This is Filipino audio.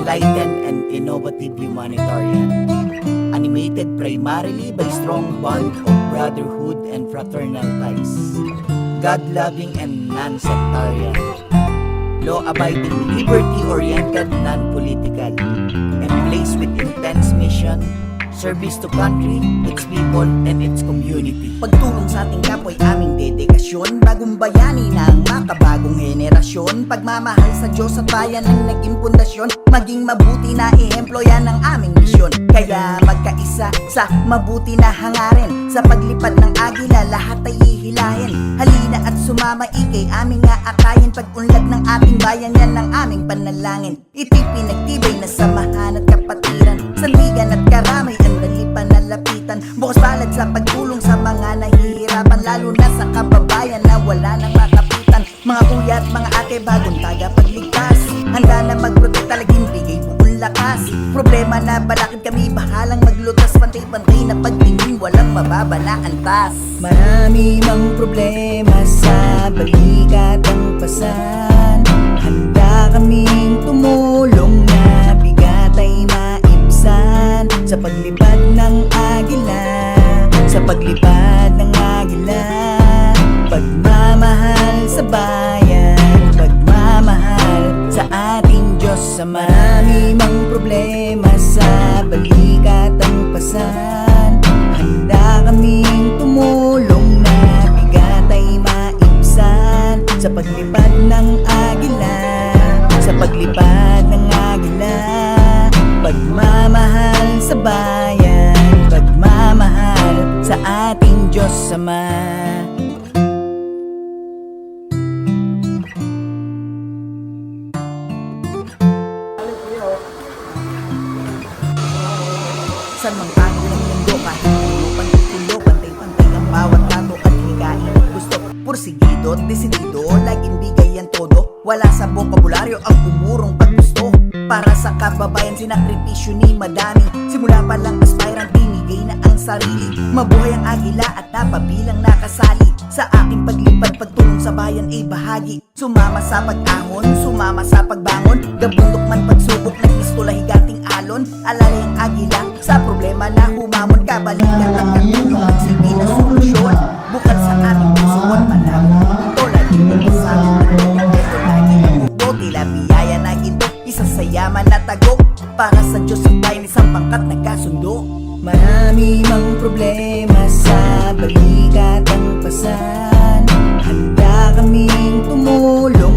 enlightened and innovative humanitarian, animated primarily by strong bond of brotherhood and fraternal ties, God-loving and non-sectarian, law-abiding, liberty-oriented, non-political, and placed with intense mission, service to country, its people, and its community. Pagtulong sa ating kapwa ay aming dedikasyon, bagong bayani na ang makabagong henerasyon. Pagmamahal sa Diyos at bayan ang naging pundasyon, maging mabuti na ehemplo yan ang aming misyon. Kaya magkaisa sa mabuti na hangarin, sa paglipad ng agila lahat ay hihilahin. Halina at sumama ikay aming aakayin, pag-unlad ng ating bayan yan ang aming panalangin. Ito'y pinagtibay na samahan at kapatiran, sandigan at karamay ang nalipan na lapitan. Bukas palad sa pagtulong sa mga nahihirapan, lalo na sa kababayan na wala nang makapitan. Mga kuya at mga ate, bagong tagapagligtas, handa na magprotekta, laging bigay buong lakas. Problema na balakid kami, bahalang maglutas, pantay-pantay na pagtingin, walang mababa na antas. Marami mang problema sa balikat ang pasan, handa kaming tumulong na bigat ay maibsan. Sa paglipad ng agila, sa paglipad ng agila, pagmamahal sa bayan, pagmamahal sa ating Diyos. Sa marami mang problema sa balikat ang pasan, handa kaming tumulong na bigat ay maibsan. Sa paglipad ng agila, sa paglipad ng agila, pagmamahal sa bayan, pagmamahal sa ating Diyos Ama. San mang panig ng mundo, kahit pulo, pantay-pulo, pantay-pantay ang bawat tato at higain at gusto. Pursigido at desidido, laging bigay ang todo, wala sa bokabularyo ang umurong paggusto. Para sa kababayan, sinakripisyo ni madami, simula pa lang aspirant, binigay na ang sarili. Mabuhay ang agila at napabilang nakasali, sa aking paglipad, pagtulong sa bayan ay bahagi. Sumama sa pag-ahon, sumama sa pagbangon, gabundok man pagsubok, nag-istola higating alon. Alalay ang agila sa problema na humamon, kabalikan at katulong at silbi na solusyon. Bukal sa aming puso at panahon, ito laging nagsasabi na ito laging nagugo, tila biyaya na ginto, isa sa yaman na tago. Para sa Diyos at bayan, isang pangkat nagkasundo. Marami mang problema sa balikat ang pasan, handa kaming tumulong